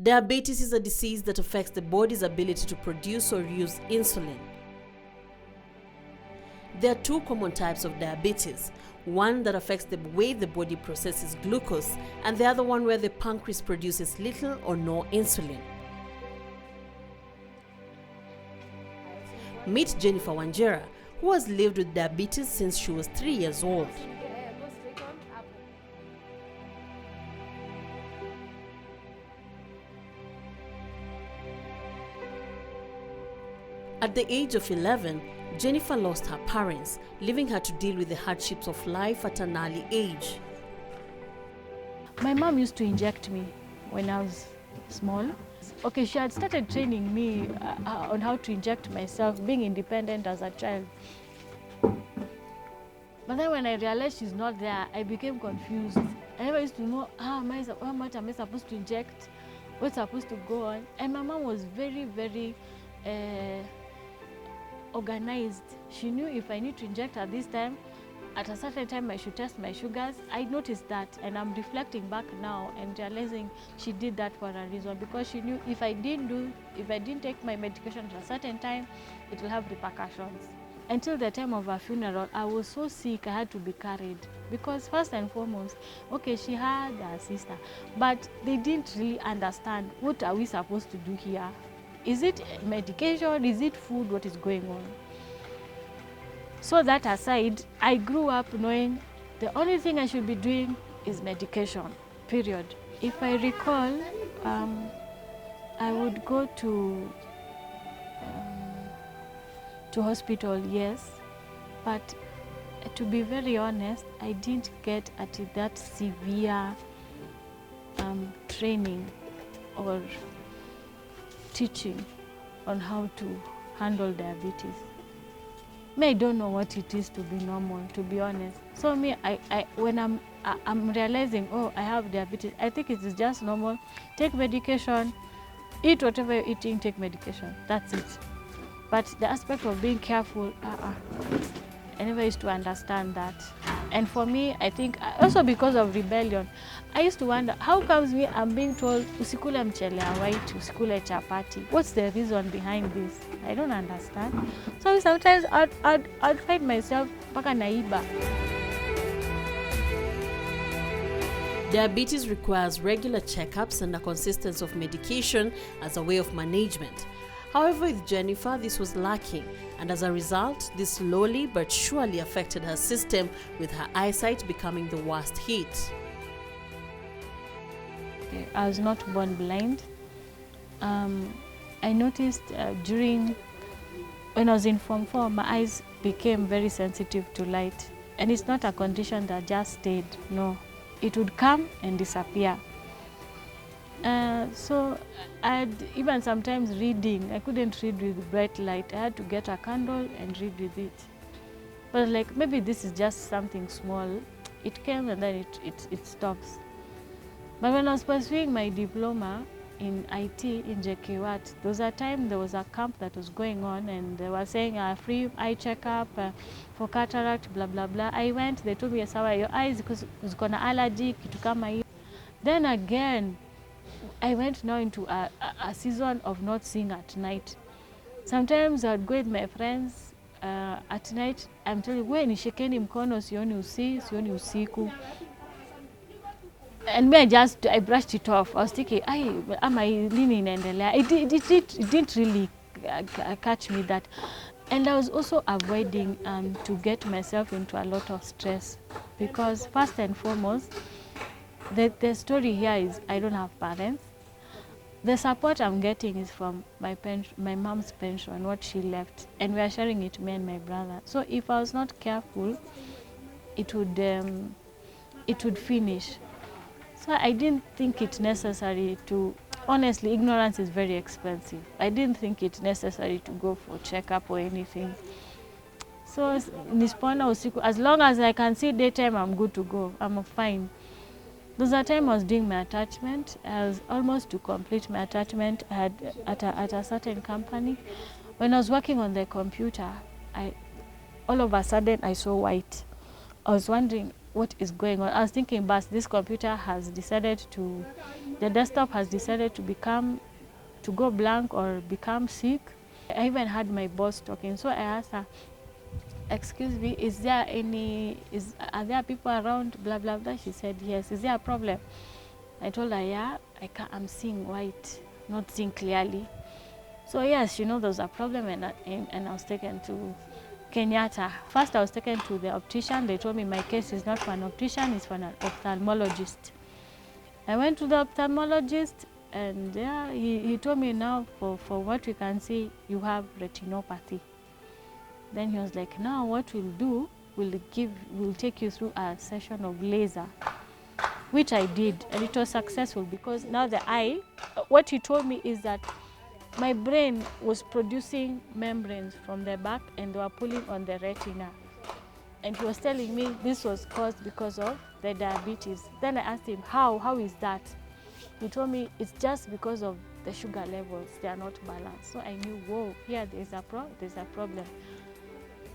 Diabetes is a disease that affects the body's ability to produce or use insulin. There are two common types of diabetes, one that affects the way the body processes glucose and the other one where the pancreas produces little or no insulin. Meet Jennifer Wanjera, who has lived with diabetes since she was 3 years old. At the age of 11, Jennifer lost her parents, leaving her to deal with the hardships of life at an early age. My mom used to inject me when I was small. Okay, she had started training me on how to inject myself, being independent as a child. But then when I realized she's not there, I became confused. I never used to know how much am I supposed to inject, what's supposed to go on. And my mom was very, very organized. She knew if I need to inject at this time, at a certain time I should test my sugars. I noticed that, and I'm reflecting back now and realizing she did that for a reason, because she knew if I didn't take my medication at a certain time, it will have repercussions. Until the time of her funeral, I was so sick I had to be carried, because first and foremost, okay, she had a sister, but they didn't really understand what are we supposed to do here. Is it medication? Is it food? What is going on? So that aside, I grew up knowing the only thing I should be doing is medication, period. If I recall, I would go to hospital, yes, but to be very honest, I didn't get at that severe training or teaching on how to handle diabetes. I don't know what it is to be normal, to be honest. So when I'm realizing, oh, I have diabetes, I think it is just normal. Take medication, eat whatever you're eating, take medication. That's it. But the aspect of being careful, I never used to understand that. And for me, I think also because of rebellion, I used to wonder, how comes I'm being told usikule mchele ya white, usikule chapati? What's the reason behind this? I don't understand. So sometimes I'd find myself paka naiba. Diabetes requires regular checkups and a consistency of medication as a way of management. However, with Jennifer, this was lacking, and as a result, this slowly but surely affected her system, with her eyesight becoming the worst hit. I was not born blind. I noticed when I was in Form 4, my eyes became very sensitive to light. And it's not a condition that just stayed, no. It would come and disappear. So I'd even sometimes reading, I couldn't read with bright light. I had to get a candle and read with it. But like, maybe this is just something small. It came and then it stops. But when I was pursuing my diploma in IT in JKWAT, there was a time there was a camp that was going on, and they were saying a free eye checkup for cataract, blah, blah, blah. I went, they told me, yes, your eyes, because it's got an allergy, kitu kama hiyo. Then again, I went now into a season of not seeing at night. Sometimes I'd go with my friends at night. I'm telling you, we nishikeni mkono, sioni usiku. And me, I brushed it off. I was thinking, am I lini inaendelea? It didn't really catch me that. And I was also avoiding to get myself into a lot of stress, because first and foremost, the story here is I don't have parents. The support I'm getting is from my mom's pension, what she left, and we are sharing it, me and my brother. So if I was not careful, it would finish. So I didn't think it necessary to, honestly, ignorance is very expensive. I didn't think it necessary to go for checkup or anything. So nispona usiku, as long as I can see daytime, I'm good to go. I'm fine. There was a time I was doing my attachment. I was almost to complete my attachment at a certain company. When I was working on the computer, all of a sudden I saw white. I was wondering what is going on. I was thinking, but this computer has decided to the desktop has decided to go blank or become sick. I even had my boss talking, so I asked her, excuse me, are there people around, blah blah blah. She said yes. Is there a problem? I told her, yeah, I'm seeing white, not seeing clearly. So yes, there was a problem, and I was taken to Kenyatta. First I was taken to the optician. They told me my case is not for an optician, it's for an ophthalmologist. I went to the ophthalmologist, and yeah, he told me, now for what we can see, you have retinopathy. Then he was like, now what we'll do, we'll take you through a session of laser, which I did, and it was successful, because now the eye, what he told me is that my brain was producing membranes from the back and they were pulling on the retina. And he was telling me this was caused because of the diabetes. Then I asked him, how is that? He told me it's just because of the sugar levels, they are not balanced. So I knew, whoa, here there's a problem.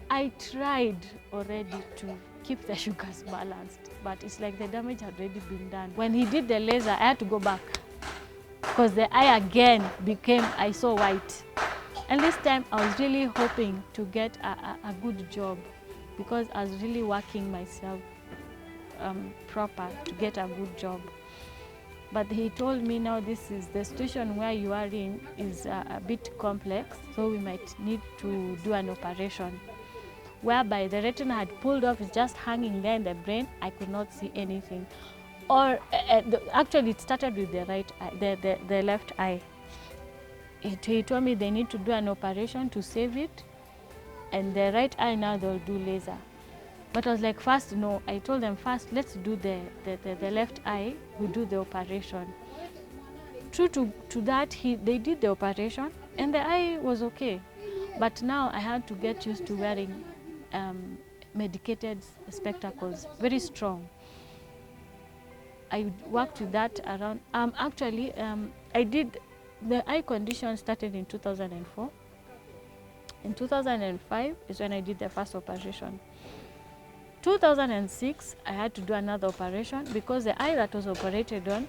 I tried already to keep the sugars balanced, but it's like the damage had already been done. When he did the laser, I had to go back, because the eye again I saw white. And this time I was really hoping to get a good job, because I was really working myself proper to get a good job. But he told me, now this is the situation where you are in is a bit complex, so we might need to do an operation, whereby the retina had pulled off, it's just hanging there in the brain. I could not see anything. Or actually it started with the right eye, the left eye. He told me they need to do an operation to save it, and the right eye now they'll do laser. But I was like, first, no. I told them, first, let's do the left eye, we do the operation. True to that, they did the operation, and the eye was okay. But now I had to get used to wearing medicated spectacles, very strong. I worked with that around, I did, the eye condition started in 2004. In 2005 is when I did the first operation. 2006, I had to do another operation, because the eye that was operated on,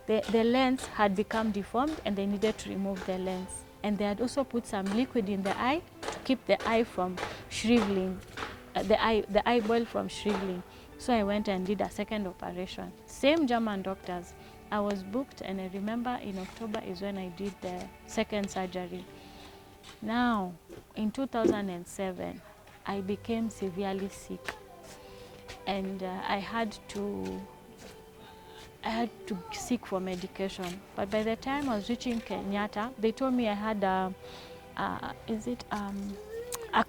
the lens had become deformed, and they needed to remove the lens. And they had also put some liquid in the eye to keep the eye from shriveling, the eyeball from shriveling. So I went and did a second operation. Same German doctors. I was booked, and I remember in October is when I did the second surgery. Now, in 2007, I became severely sick, and I had to seek for medication. But by the time I was reaching Kenyatta, they told me I had a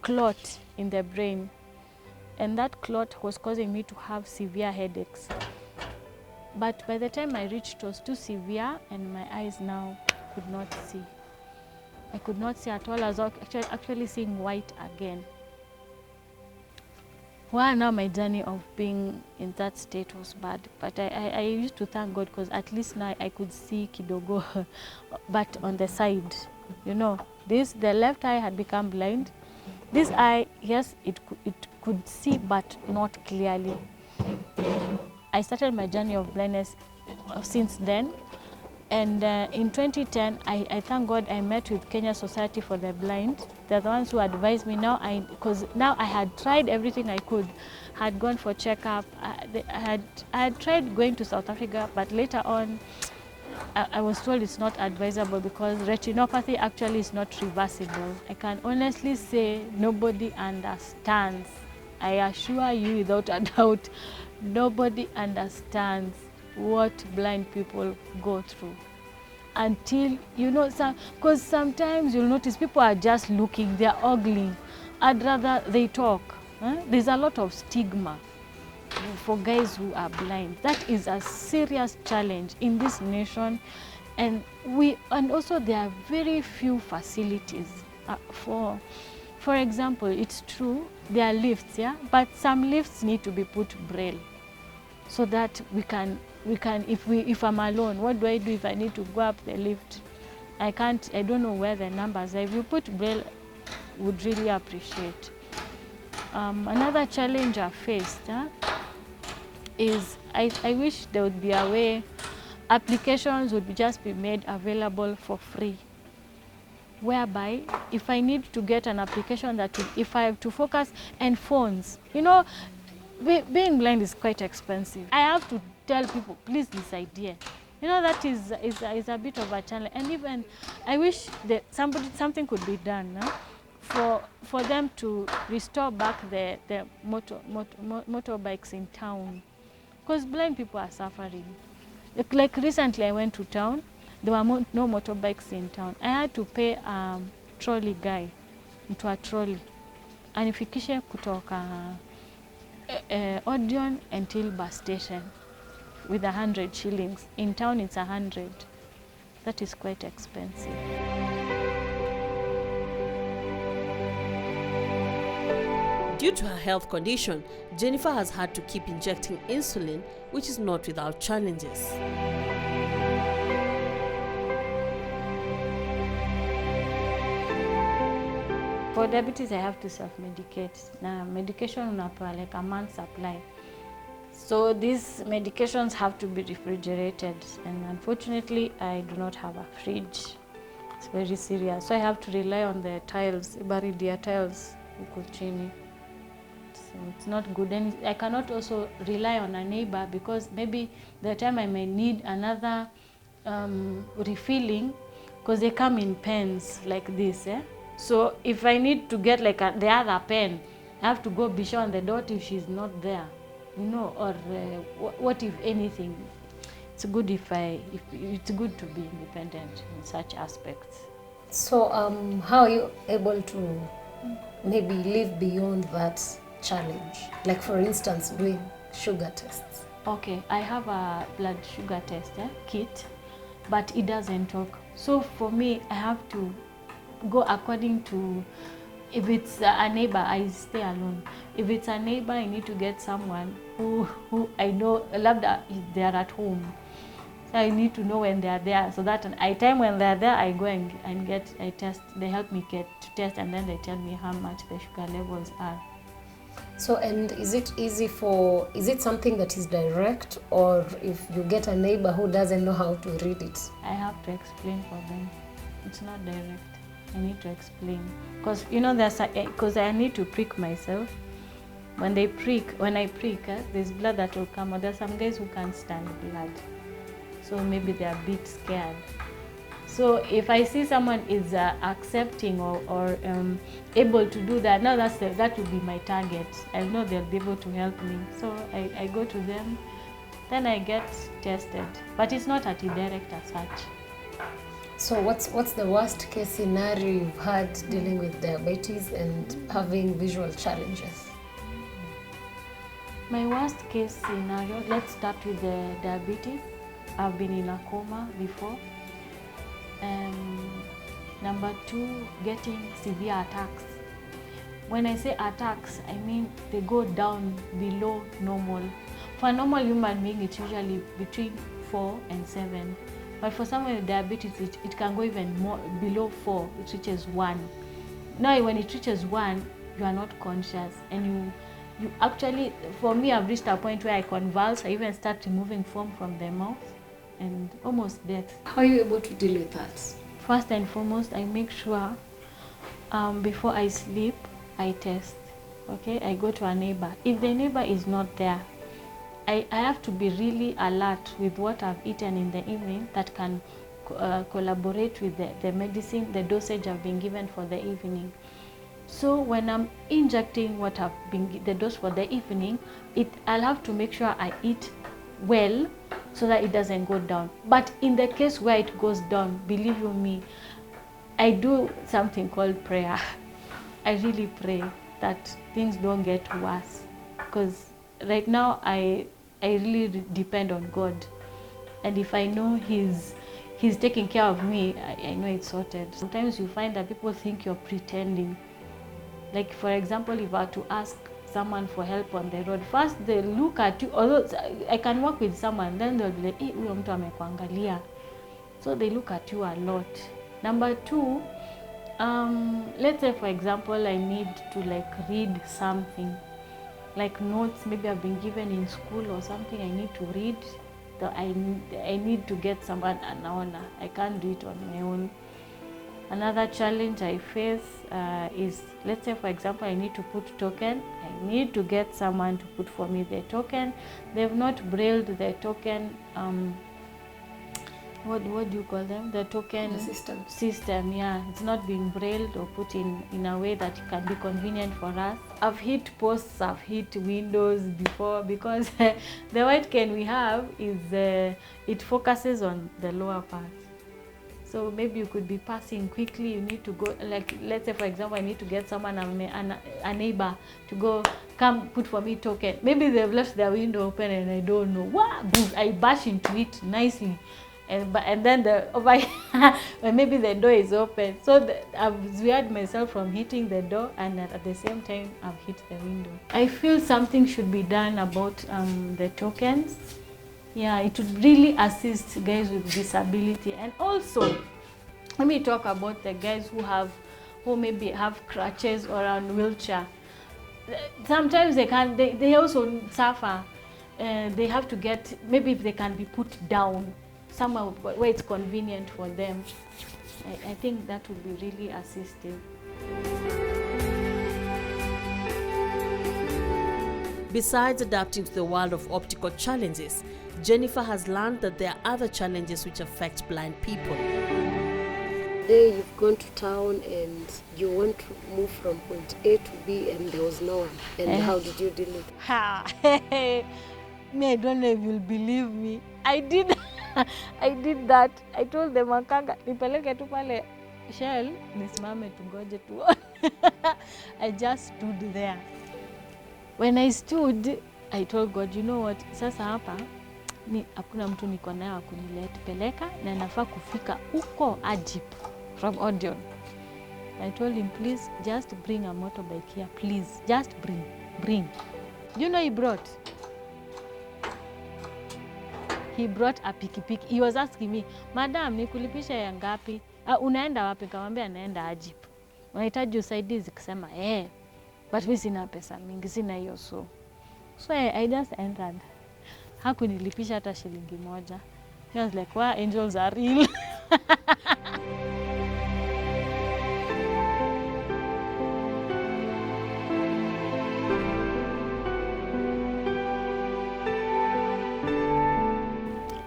clot in the brain, and that clot was causing me to have severe headaches. But by the time I reached, it was too severe, and my eyes now could not see. I could not see at all. I was actually seeing white again. Well, now my journey of being in that state was bad, but I used to thank God, because at least now I could see kidogo, but on the side, the left eye had become blind. This eye, yes, it could see, but not clearly. I started my journey of blindness since then. And in 2010, I thank God I met with Kenya Society for the Blind. They're the ones who advised me now, because now I had tried everything I could. I had gone for checkup. I had tried going to South Africa, but later on, I was told it's not advisable, because retinopathy actually is not reversible. I can honestly say nobody understands. I assure you without a doubt, nobody understands what blind people go through until, because sometimes you'll notice people are just looking, they're ugly. I'd rather they talk. There's a lot of stigma for guys who are blind. That is a serious challenge in this nation, and also there are very few facilities for example, it's true there are lifts, yeah, but some lifts need to be put braille, so that we can if I'm alone, what do I do if I need to go up the lift? I don't know where the numbers are. If you put braille, would really appreciate. Another challenge I faced is I wish there would be a way applications would just be made available for free, whereby if I need to get an application that will, if I have to focus, and phones, you know, being blind is quite expensive. I have to tell people, please, this idea, you know, that is a bit of a challenge. And even I wish that something could be done for them to restore back the motorbikes in town, because blind people are suffering. Like recently I went to town, there were no motorbikes in town. I had to pay trolley guy into a trolley anifikishe kutoka Odeon until bus station with 100 shillings. In town it's 100. That is quite expensive. Due to her health condition, Jennifer has had to keep injecting insulin, which is not without challenges. For diabetes, I have to self-medicate. Now, medication unapewa like a month's supply. So these medications have to be refrigerated, and unfortunately, I do not have a fridge. It's very serious. So I have to rely on the tiles, baridia tiles, huko chini. So it's not good. And I cannot also rely on a neighbor, because maybe the time I may need another refilling, because they come in pens like this. So if I need to get like the other pen, I have to go be sure on the dot if she's not there, you know, or what if anything. It's good it's good to be independent in such aspects. So how are you able to maybe live beyond that challenge? Like for instance, doing sugar tests. Okay, I have a blood sugar test kit, but it doesn't talk. So for me, I have to go according to, if it's a neighbor, I stay alone. If it's a neighbor, I need to get someone who I know, labda they are at home. So I need to know when they are there, so that time when they are there, I go and I test. They help me get to test, and then they tell me how much the sugar levels are. So, and is it something that is direct, or if you get a neighbor who doesn't know how to read it? I have to explain for them. It's not direct. I need to explain, because you know, because I need to prick myself. When I prick, there's blood that will come out. There's some guys who can't stand blood, so maybe they're a bit scared. So if I see someone is accepting or able to do that, now that will be my target. I know they'll be able to help me. So I go to them, then I get tested. But it's not at direct as such. So what's the worst case scenario you've had dealing with diabetes and having visual challenges? My worst case scenario, let's start with the diabetes. I've been in a coma before. Number 2, getting severe attacks. When I say attacks, I mean they go down below normal. For a normal human being, it's usually between 4 and 7. But for someone with diabetes, it can go even more below 4. It reaches 1. Now, when it reaches 1, you are not conscious, and you actually, for me, I've reached a point where I convulse. I even start removing foam from the mouth, and almost death. How are you able to deal with that? First and foremost, I make sure before I sleep, I test. Okay, I go to a neighbor. If the neighbor is not there, I have to be really alert with what I've eaten in the evening that can collaborate with the medicine, the dosage I've been given for the evening. So when I'm injecting what I've been the dose for the evening, I'll have to make sure I eat well so that it doesn't go down. But in the case where it goes down, believe you me, I do something called prayer. I really pray that things don't get worse, because right now I really depend on God, and if I know He's taking care of me, I know it's sorted. Sometimes you find that people think you're pretending. Like for example, if I were to ask someone for help on the road, first they look at you, although I can work with someone, then they'll be like, hey, huyo mtu amekuangalia. So they look at you a lot. Number 2, let's say for example, I need to like read something, like notes maybe I've been given in school or something I need to read. I need to get someone anaona. I can't do it on my own. Another challenge I face is, let's say for example, I need to put token. I need to get someone to put for me the token. They've not brailled the token. What do you call them? The token The system. System, yeah. It's not being brailled or put in a way that can be convenient for us. I've hit posts, I've hit windows before, because the white cane we have is it focuses on the lower part. So maybe you could be passing quickly, you need to go, like let's say for example, I need to get someone, a neighbor, to go come put for me token. Maybe they've left their window open and I don't know. Wow, I bash into it nicely. And then maybe the door is open. So I've weird myself from hitting the door, and at the same time I've hit the window. I feel something should be done about the tokens. Yeah, it would really assist guys with disability. And also, let me talk about the guys who maybe have crutches or on wheelchair. Sometimes they also suffer. They have to get, maybe if they can be put down somewhere where it's convenient for them. I think that would be really assistive. Besides adapting to the world of optical challenges, Jennifer has learned that there are other challenges which affect blind people. Today you've gone to town and you want to move from point A to B and there was no one. And how did you deal with it? Ha! Me, I don't know if you'll believe me. I did that. I told the makanga, nipeleke tu pale Shell, nisimame tungoje tu. I just stood there. When I stood, I told God, you know what, sasa hapa hakuna mtu niko naye wa kunipeleka na nafaa kufika uko Ajip from Odeon. I told him, please just bring a motorbike here, please. Just bring. You know he brought a pikipiki. He was asking me, madam, nikulipisha ya ngapi? Unaenda wapi? Nikamwambia naenda Ajip. Unahitaji usaidizi? Kusema but mimi sina pesa mingi, sina hiyo so I just entered. Hakunilipisha hata shilingi moja. He was like, wow, angels are real.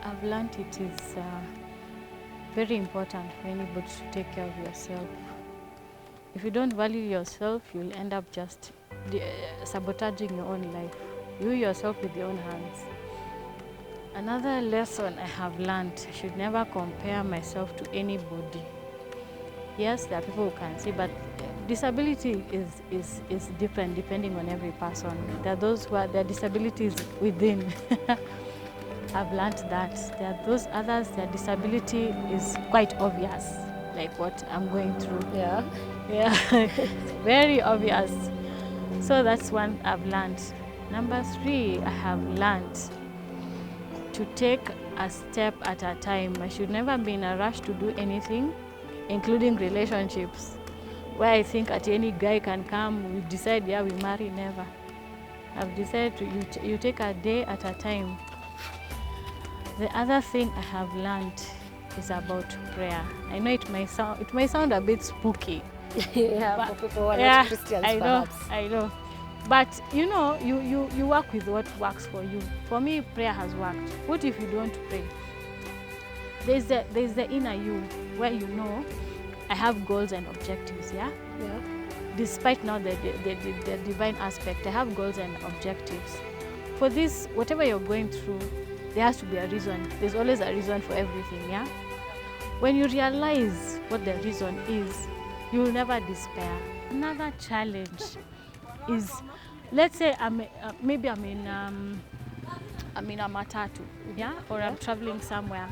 I've learned it is very important for anybody to take care of yourself. If you don't value yourself, you'll end up just sabotaging your own life. You yourself with your own hands. Another lesson I have learned, I should never compare myself to anybody. Yes, there are people who can see, but disability is different depending on every person. There are those who their disabilities within. I've learned that. There are those others, their disability is quite obvious, like what I'm going through. Yeah. It's very obvious. So that's one I've learned. Number 3, I have learned to take a step at a time. I should never be in a rush to do anything, including relationships, where I think at any guy can come, we decide, yeah, we marry, never. I've decided you take a day at a time. The other thing I have learned is about prayer. I know it may sound a bit spooky. Yeah, for people who are not Christians, perhaps. I know. But you know, you work with what works for you. For me, prayer has worked. What if you don't pray? There's the inner you, where you know, I have goals and objectives, yeah? Yeah. Despite now the divine aspect, I have goals and objectives. For this, whatever you're going through, there has to be a reason. There's always a reason for everything, yeah? When you realize what the reason is, you will never despair. Another challenge is, let's say maybe I'm in a matatu, yeah, or I'm traveling somewhere.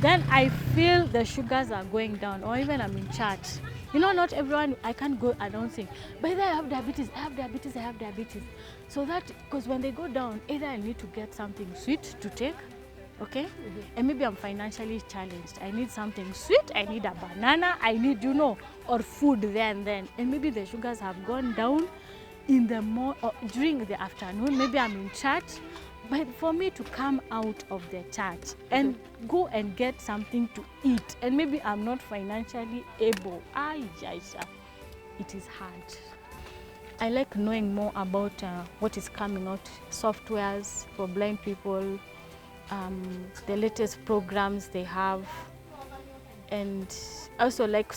Then I feel the sugars are going down, or even I'm in church. You know, not everyone, I can't go announcing, but I have diabetes, I have diabetes, I have diabetes. So that, because when they go down, either I need to get something sweet to take, okay? And maybe I'm financially challenged. I need something sweet, I need a banana, I need, you know, or food there and then. And maybe the sugars have gone down in the during the afternoon. Maybe I'm in church, But for me to come out of the church and go and get something to eat, and maybe I'm not financially able, it is hard. I like knowing more about what is coming out, softwares for blind people, the latest programs they have, and also like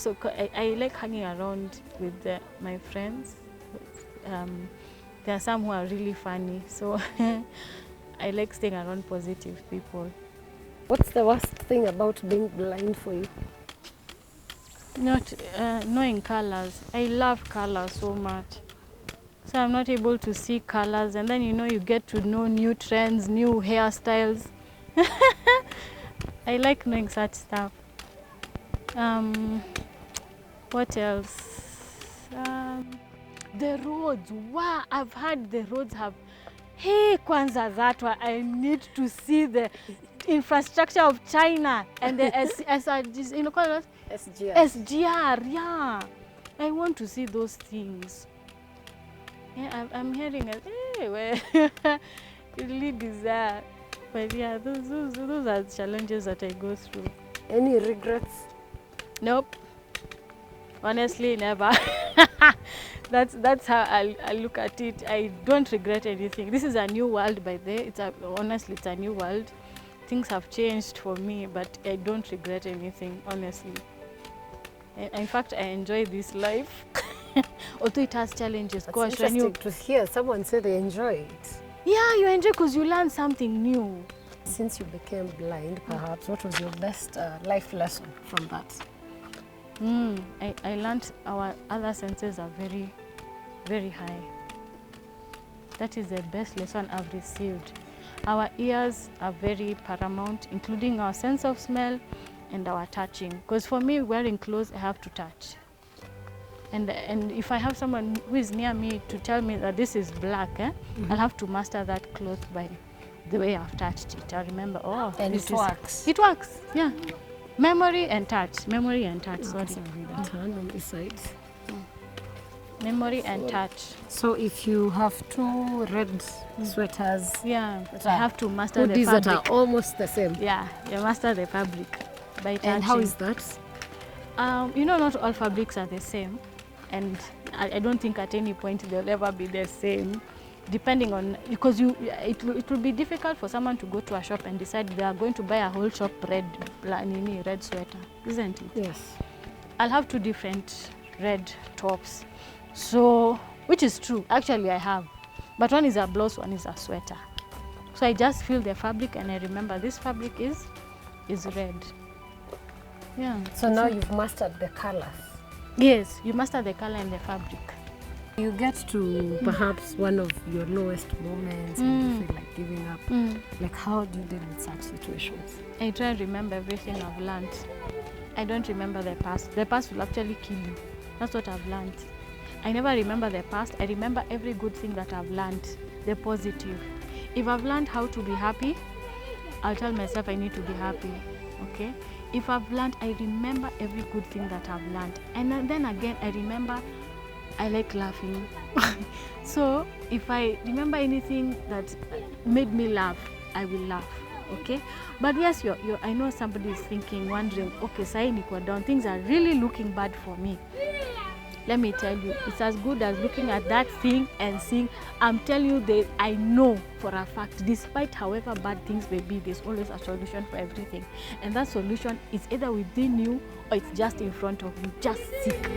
I like hanging around with my friends. There are some who are really funny, so I like staying around positive people. What's the worst thing about being blind for you? Not knowing colors. I love colors so much. So I'm not able to see colors, and then you get to know new trends, new hairstyles. I like knowing such stuff. What else? The roads. Wow, I've heard the roads have. Hey, kwanza that one. I need to see the infrastructure of China and the SGR. SGR, yeah. I want to see those things. Yeah, I'm hearing it. Hey, well, you really desire. But yeah, those are challenges that I go through. Any regrets? Nope. Honestly, never. That's how I look at it. I don't regret anything. This is a new world by the way. Honestly, it's a new world. Things have changed for me, but I don't regret anything, honestly. In fact, I enjoy this life. Although it has challenges. It's interesting to hear someone say they enjoy it. Yeah, you enjoy because you learn something new. Since you became blind, perhaps, what was your best life lesson from that? I learned our other senses are very, very high. That is the best lesson I've received. Our ears are very paramount, including our sense of smell and our touching. Because for me, wearing clothes, I have to touch. And if I have someone who is near me to tell me that this is black, I'll have to master that cloth by the way I've touched it. I remember, and it works. It works, yeah. Memory and touch, sorry. That hand on this side. Memory and touch. So if you have two red sweaters, yeah, I have to master the fabric. fabric. That are almost the same. Yeah, you master the fabric by touching. And how is that? Not all fabrics are the same, and I don't think at any point they'll ever be the same. Depending on, because it will be difficult for someone to go to a shop and decide they are going to buy a whole shop red sweater, isn't it? Yes. I'll have two different red tops, so which is true. Actually, I have, but one is a blouse, one is a sweater. So I just feel the fabric and I remember this fabric is red. Yeah. So now you've mastered the colors. Yes, you master the color and the fabric. You get to perhaps one of your lowest moments and you feel like giving up. Like, how do you deal with such situations? I try and remember everything I've learned. I don't remember the past. The past will actually kill you. That's what I've learned. I never remember the past. I remember every good thing that I've learned, the positive. If I've learned how to be happy, I'll tell myself I need to be happy, okay? If I've learned, I remember every good thing that I've learned. And then again, I remember I like laughing. So if I remember anything that made me laugh, I will laugh, okay? But yes, I know somebody is thinking, wondering, okay, sai niko down, things are really looking bad for me. Let me tell you, it's as good as looking at that thing and seeing. I'm telling you that I know for a fact, despite however bad things may be, there's always a solution for everything. And that solution is either within you or it's just in front of you. Just seek.